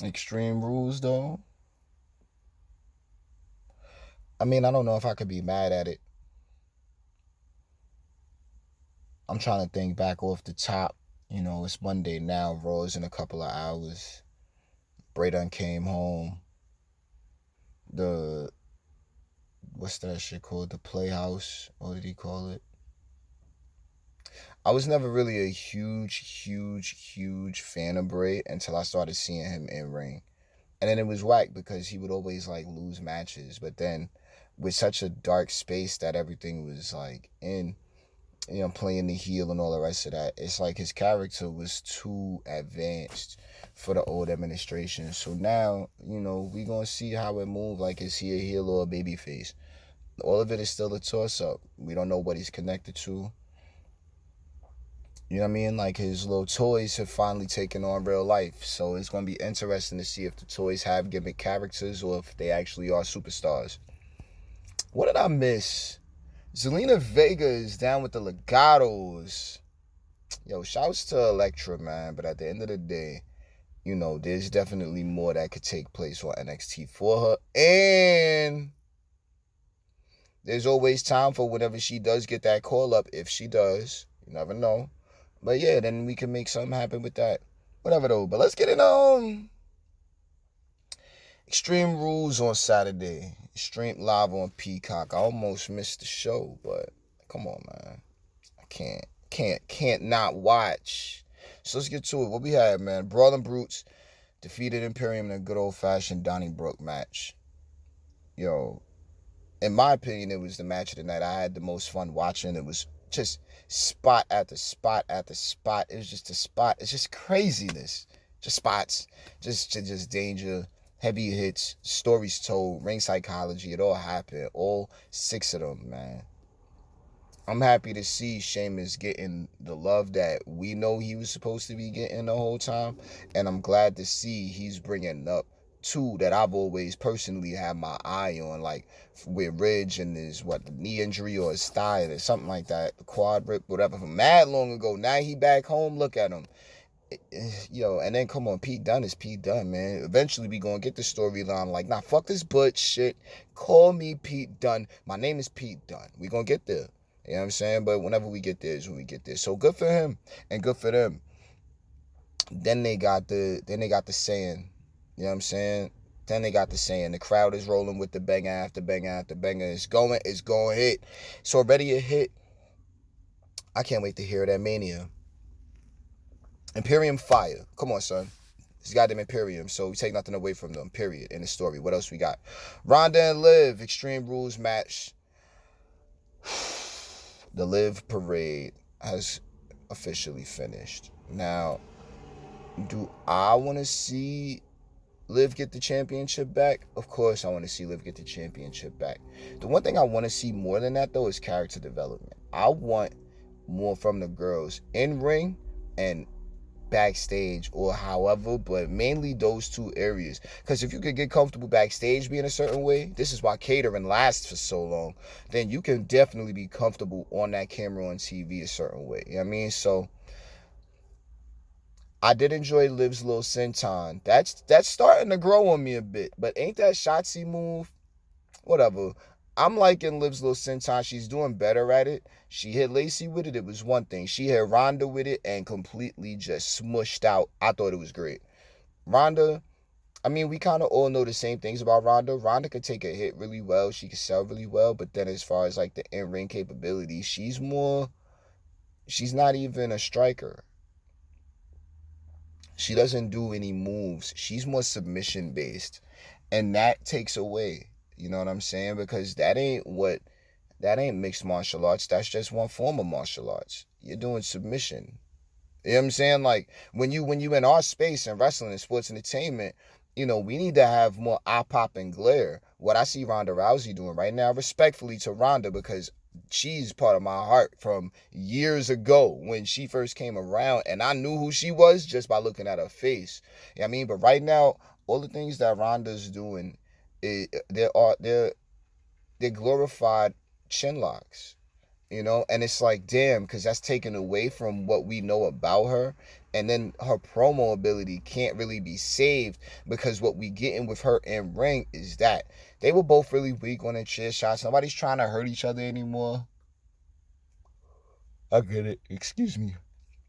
Extreme Rules, though. I mean, I don't know if I could be mad at it. I'm trying to think back off the top. It's Monday now. Raw's in a couple of hours. Bray done came home. The what's that shit called? The Playhouse. What did he call it? I was never really a huge fan of Bray until I started seeing him in ring. And then it was whack because he would always like lose matches. But then with such a dark space that everything was like in, playing the heel and all the rest of that, it's like his character was too advanced for the old administration. So now, we gonna see how it move. Like, is he a heel or a babyface? All of it is still a toss up. We don't know what he's connected to. You know what I mean? Like, his little toys have finally taken on real life. So it's going to be interesting to see if the toys have gimmick characters or if they actually are superstars. What did I miss? Zelina Vega is down with the Legatos. Yo, shouts to Elektra, man. But at the end of the day, there's definitely more that could take place on NXT for her. And there's always time for whenever she does get that call up. If she does, you never know. But yeah, then we can make something happen with that. Whatever though. But let's get in Extreme Rules on Saturday. Streamed live on Peacock. I almost missed the show, but come on, man. I can't not watch. So let's get to it. What we had, man. Brawling Brutes defeated Imperium in a good old fashioned Donnybrook match. Yo, in my opinion, it was the match of the night. I had the most fun watching. It was just spot after spot after spot. It was just a spot. It's just craziness. Just spots. Just danger. Heavy hits. Stories told. Ring psychology. It all happened. All 6 of them, man. I'm happy to see Sheamus getting the love that we know he was supposed to be getting the whole time. And I'm glad to see he's bringing up 2 that I've always personally had my eye on, like with Ridge and his, the knee injury or his thigh or something like that, the quad rip, whatever, from mad long ago. Now he back home. Look at him. Yo, and then come on, Pete Dunne is Pete Dunne, man. Eventually we gonna get the storyline like, nah, fuck this butt shit. Call me Pete Dunne. My name is Pete Dunne. We gonna get there. You know what I'm saying? But whenever we get there is when we get there. So good for him and good for them. Then they got the saying. You know what I'm saying? Then they got the saying. The crowd is rolling with the banger after banger after banger. It's going to hit. It's already a hit. I can't wait to hear that Mania. Imperium Fire. Come on, son. He's got them Imperium, so we take nothing away from them, period, in the story. What else we got? Ronda and Liv, Extreme Rules match. The Liv parade has officially finished. Now, do I want to see Liv get the championship back? Of course I want to see Liv get the championship back. The one thing I want to see more than that, though, is character development. I want more from the girls in ring and backstage or however, but mainly those 2 areas. Because if you could get comfortable backstage being a certain way, this is why catering lasts for so long, then you can definitely be comfortable on that camera on TV a certain way. You know what I mean? So I did enjoy Liv's little senton. That's starting to grow on me a bit. But ain't that Shotzi move? Whatever. I'm liking Liv's little senton. She's doing better at it. She hit Lacey with it. It was one thing. She hit Ronda with it and completely just smushed out. I thought it was great. Ronda, I mean, we kind of all know the same things about Ronda. Ronda could take a hit really well. She could sell really well. But then as far as like the in-ring capability, she's not even a striker. She doesn't do any moves. She's more submission based. And that takes away, you know what I'm saying? Because that ain't mixed martial arts. That's just one form of martial arts. You're doing submission. You know what I'm saying? Like when you in our space in wrestling and sports entertainment, we need to have more eye pop and glare. What I see Ronda Rousey doing right now, respectfully to Ronda, because she's part of my heart from years ago when she first came around, and I knew who she was just by looking at her face. You know what I mean? But right now, all the things that Ronda's doing, they're glorified chin locks. And it's like, damn, because that's taken away from what we know about her. And then her promo ability can't really be saved because what we getting with her in ring is that they were both really weak on the chair shots. Nobody's trying to hurt each other anymore. I get it. Excuse me.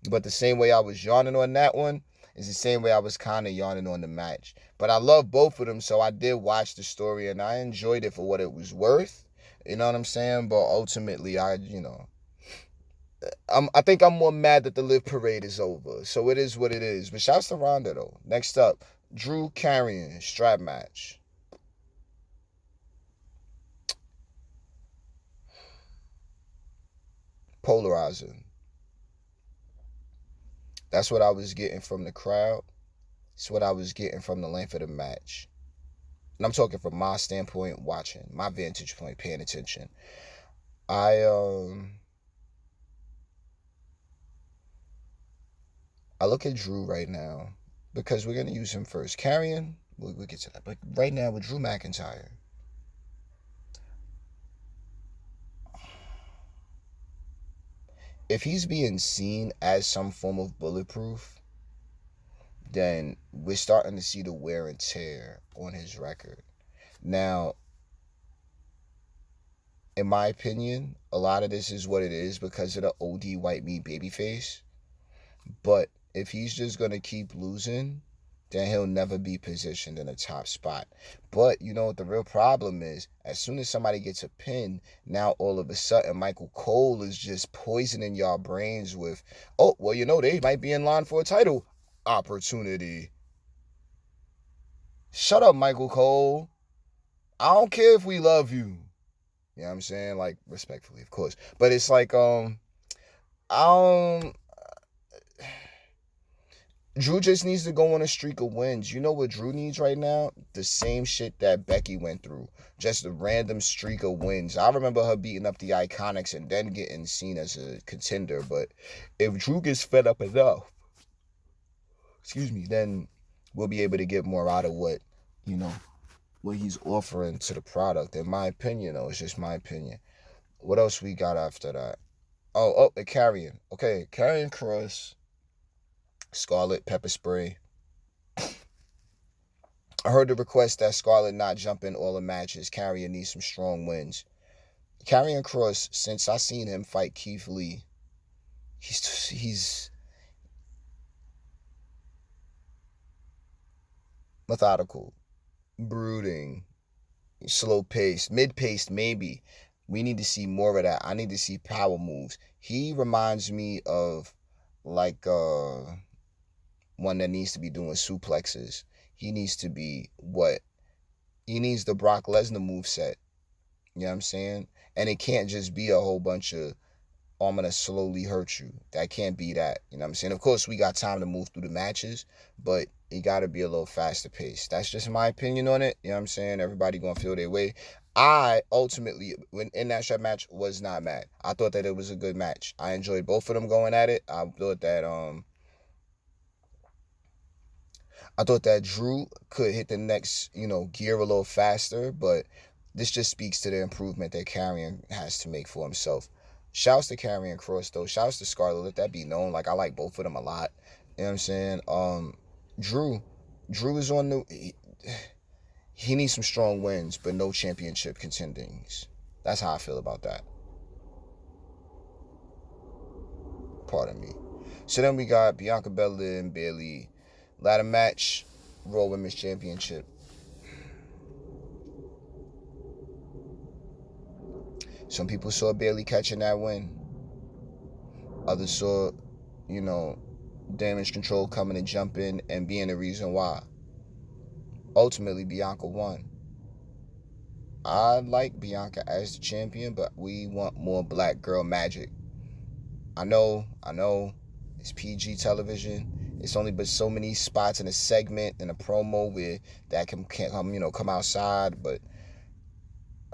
But the same way I was yawning on that one is the same way I was kind of yawning on the match. But I love both of them, so I did watch the story and I enjoyed it for what it was worth. You know what I'm saying? But ultimately, I think I'm more mad that the Live Parade is over. So it is what it is. But shouts to Ronda, though. Next up, Drew Carrion, strap match. Polarizing. That's what I was getting from the crowd. It's what I was getting from the length of the match. And I'm talking from my standpoint, watching, my vantage point, paying attention. I look at Drew right now because we're gonna use him first. Carrion, we'll get to that. But right now with Drew McIntyre, if he's being seen as some form of bulletproof, then we're starting to see the wear and tear on his record. Now, in my opinion, a lot of this is what it is because of the OD white meat babyface. But if he's just going to keep losing, then he'll never be positioned in a top spot. But you know what the real problem is? As soon as somebody gets a pin, now all of a sudden Michael Cole is just poisoning y'all brains with, oh, well, you know, they might be in line for a title opportunity. Shut up, Michael Cole. I don't care if we love you. You know what I'm saying? Like, respectfully, of course. But it's like, Drew just needs to go on a streak of wins. You know what Drew needs right now? The same shit that Becky went through. Just a random streak of wins. I remember her beating up the Iconics and then getting seen as a contender. But if Drew gets fed up enough, then we'll be able to get more out of what he's offering to the product. In my opinion, though, it's just my opinion. What else we got after that? Oh, the Carrion. Okay, Carrion Cross. Scarlett pepper spray. I heard the request that Scarlett not jump in all the matches. Carrion needs some strong wins. Karrion Kross, since I seen him fight Keith Lee, he's methodical, brooding, slow-paced, mid-paced maybe. We need to see more of that. I need to see power moves. He reminds me of like one that needs to be doing suplexes. He needs to be he needs the Brock Lesnar moveset. You know what I'm saying? And it can't just be a whole bunch of, oh, I'm going to slowly hurt you. That can't be that. You know what I'm saying? Of course, we got time to move through the matches, but it got to be a little faster paced. That's just my opinion on it. You know what I'm saying? Everybody going to feel their way. I ultimately, when in that strap match, was not mad. I thought that it was a good match. I enjoyed both of them going at it. I thought that Drew could hit the next, gear a little faster, but this just speaks to the improvement that Karrion has to make for himself. Shouts to Karrion Kross, though. Shouts to Scarlett. Let that be known. Like, I like both of them a lot. You know what I'm saying? Drew is on he needs some strong wins, but no championship contendings. That's how I feel about that. Pardon me. So then we got Bianca Belair and Bayley. Ladder match, Raw Women's Championship. Some people saw Bayley catching that win. Others saw, Damage Control coming and jumping and being the reason why. Ultimately, Bianca won. I like Bianca as the champion, but we want more black girl magic. I know, it's PG television. It's only but so many spots in a segment, in a promo where that can come outside. But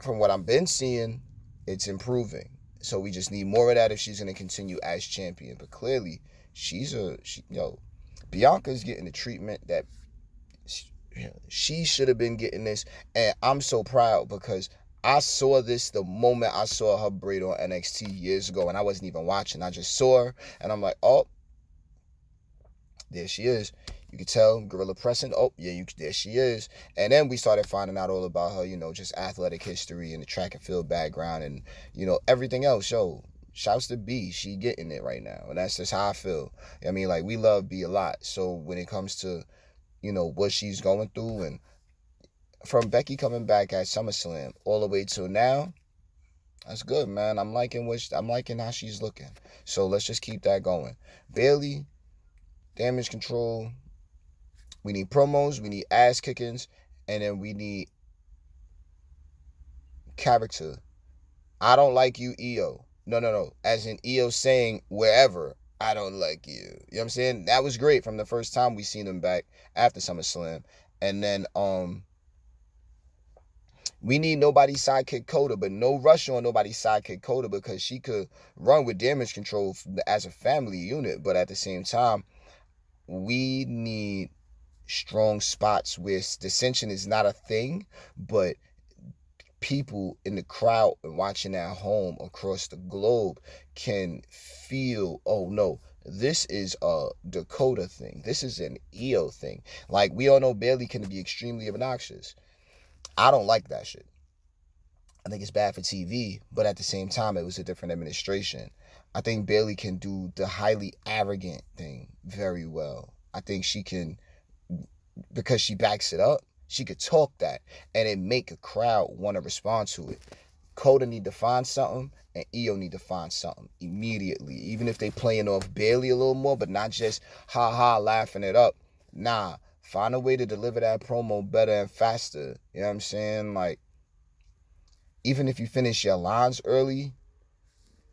from what I've been seeing, it's improving. So we just need more of that if she's going to continue as champion. But clearly, Bianca's getting the treatment that she should have been getting this. And I'm so proud because I saw this the moment I saw her braid on NXT years ago, and I wasn't even watching. I just saw her, and I'm like, oh, There she is. You could tell, gorilla pressing. Oh, yeah, there she is. And then we started finding out all about her, just athletic history and the track and field background and, everything else. Yo, shouts to B. She getting it right now. And that's just how I feel. I mean, like, we love B a lot. So when it comes to, what she's going through, and from Becky coming back at SummerSlam all the way till now, that's good, man. I'm liking how she's looking. So let's just keep that going. Bayley, damage control. We need promos, we need ass kickings, and then we need character. I don't like you, EO. No. As in EO saying wherever, I don't like you. You know what I'm saying? That was great from the first time we seen them back after SummerSlam. And then we need nobody's sidekick Coda, but no rush on nobody's sidekick Coda, because she could run with damage control as a family unit. But at the same time, we need strong spots where dissension is not a thing, but people in the crowd and watching at home across the globe can feel, oh no, this is a Dakota thing. This is an EO thing. Like, we all know Bayley can be extremely obnoxious. I don't like that shit. I think it's bad for TV, but at the same time, it was a different administration. I think Bayley can do the highly arrogant thing very well. I think she can, because she backs it up, she could talk that and it make a crowd want to respond to it. Coda need to find something, and EO need to find something immediately. Even if they playing off Bayley a little more, but not just ha laughing it up. Nah, find a way to deliver that promo better and faster. You know what I'm saying? Like, even if you finish your lines early,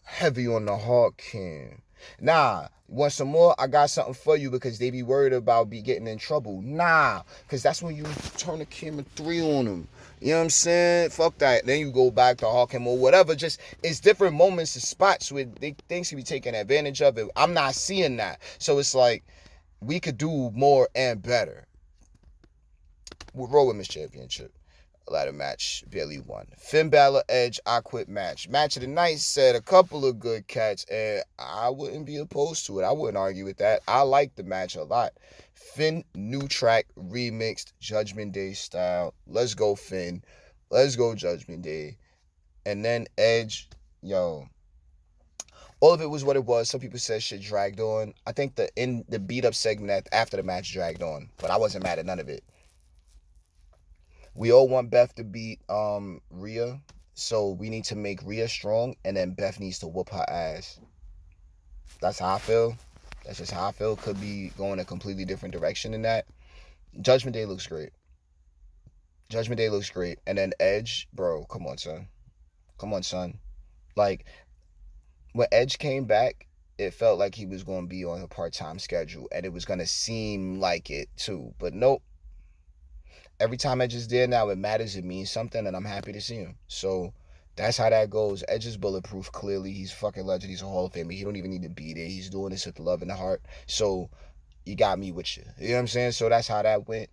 heavy on the hard cam. Nah, want some more? I got something for you, because they be worried about getting in trouble. Nah, because that's when you turn the camera 3 on them. You know what I'm saying? Fuck that. Then you go back to Hawking or whatever. Just, it's different moments and spots where things can be taken advantage of. It. I'm not seeing that. So it's like, we could do more and better. We'll roll with Miss Championship. Ladder match, Bayley won. Finn Balor, Edge, I Quit match. Match of the night said a couple of good cats, and I wouldn't be opposed to it. I wouldn't argue with that. I like the match a lot. Finn, new track, remixed, Judgment Day style. Let's go, Finn. Let's go, Judgment Day. And then Edge, yo. All of it was what it was. Some people said shit dragged on. I think the beat up segment after the match dragged on, but I wasn't mad at none of it. We all want Beth to beat Rhea, so we need to make Rhea strong, and then Beth needs to whoop her ass. That's how I feel. That's just how I feel. Could be going a completely different direction than that. Judgment Day looks great. Judgment Day looks great. And then Edge, bro, come on, son. Come on, son. Like, when Edge came back, it felt like he was going to be on a part-time schedule, and it was going to seem like it too. But nope. Every time Edge is there now, it matters. It means something, and I'm happy to see him. So that's how that goes. Edge is bulletproof, clearly. He's a fucking legend. He's a Hall of Famer. He don't even need to be there. He's doing this with the love and the heart. So you got me with you. You know what I'm saying? So that's how that went.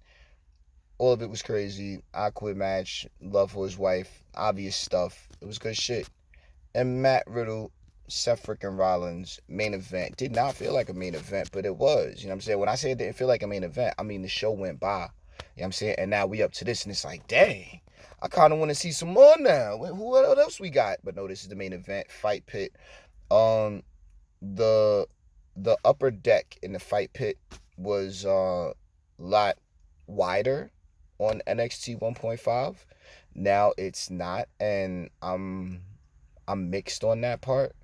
All of it was crazy. I Quit match. Love for his wife. Obvious stuff. It was good shit. And Matt Riddle, Seth freaking Rollins, main event. Did not feel like a main event, but it was. You know what I'm saying? When I say it didn't feel like a main event, I mean the show went by. You know what I'm saying? And now we up to this, and it's like, dang, I kind of want to see some more now. What else we got? But no, this is the main event, Fight Pit. The upper deck in the Fight Pit was a lot wider on NXT 1.5. Now it's not, and I'm mixed on that part.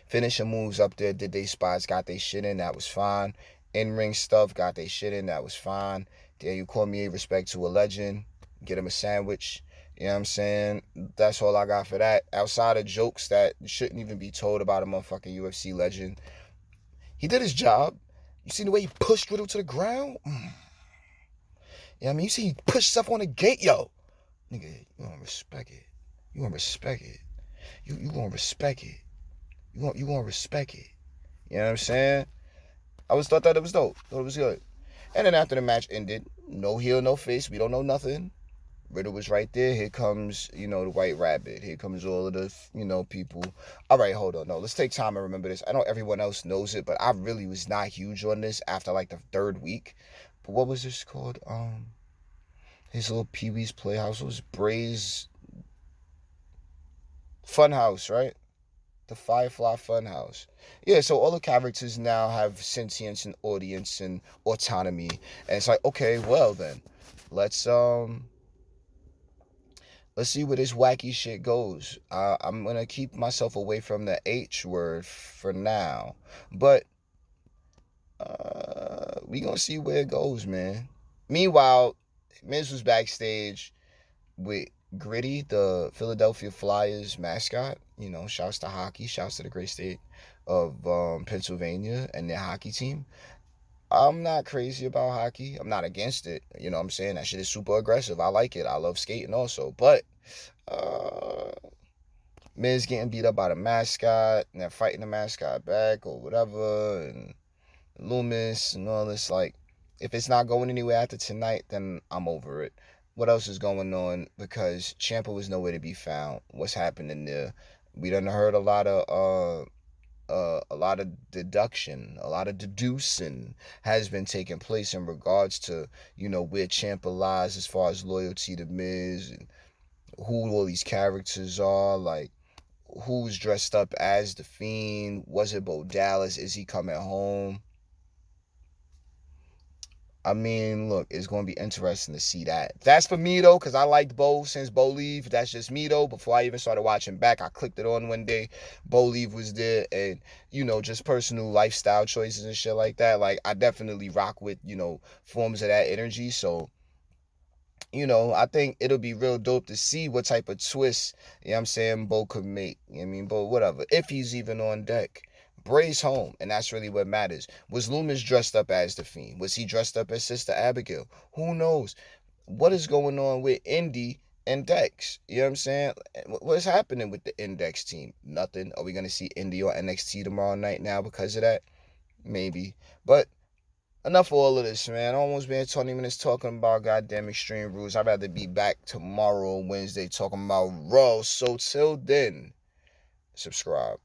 Finishing moves up there, did they spots, got they shit in, that was fine. In-ring stuff, got they shit in, that was fine. Daniel Cormier, respect to a legend. Get him a sandwich. You know what I'm saying? That's all I got for that. Outside of jokes that shouldn't even be told about a motherfucking UFC legend. He did his job. You see the way he pushed Riddle to the ground? You know what I mean? You see he pushed stuff on the gate? Yo, nigga, you gonna respect it. You gonna respect it. You gonna respect it. You gonna respect it. You know what I'm saying? I thought that it was dope. Thought it was good. And then after the match ended, no heel, no face. We don't know nothing. Riddle was right there. Here comes, the White Rabbit. Here comes all of the, people. All right, hold on. No, let's take time and remember this. I know everyone else knows it, but I really was not huge on this after like the third week. But what was this called? His little Pee-wee's Playhouse was Bray's Funhouse, right? The Firefly Funhouse. Yeah, so all the characters now have sentience and audience and autonomy. And it's like, okay, well then, let's let's see where this wacky shit goes. I'm gonna keep myself away from the H word for now, but we gonna see where it goes, man. Meanwhile, Miz was backstage with Gritty, the Philadelphia Flyers mascot. Shouts to hockey, shouts to the great state of Pennsylvania and their hockey team. I'm not crazy about hockey. I'm not against it. You know what I'm saying? That shit is super aggressive. I like it. I love skating also. But uh Miz getting beat up by the mascot and they're fighting the mascot back or whatever, and Loomis and all this, like, if it's not going anywhere after tonight, then I'm over it. What else is going on? Because Ciampa was nowhere to be found. What's happening there? We done heard a lot of deduction, a lot of deducing has been taking place in regards to, where Ciampa lies as far as loyalty to Miz and who all these characters are, like who's dressed up as the Fiend. Was it Bo Dallas? Is he coming home? I mean, look, it's going to be interesting to see that. That's for me, though, because I liked Bo since BOlieveThat. That's just me, though. Before I even started watching back, I clicked it on one day. BOlieveThat was there, and, just personal lifestyle choices and shit like that. Like, I definitely rock with, forms of that energy. So, I think it'll be real dope to see what type of twist, I'm saying, Bo could make. Bo, whatever. If he's even on deck. Bray's home, and that's really what matters. Was Loomis dressed up as the Fiend? Was he dressed up as Sister Abigail? Who knows? What is going on with Indy and Dex? You know what I'm saying? What's happening with the Index team? Nothing. Are we going to see Indy on NXT tomorrow night now because of that? Maybe. But enough of all of this, man. Almost been 20 minutes talking about goddamn Extreme Rules. I'd rather be back tomorrow, Wednesday, talking about Raw. So till then, subscribe.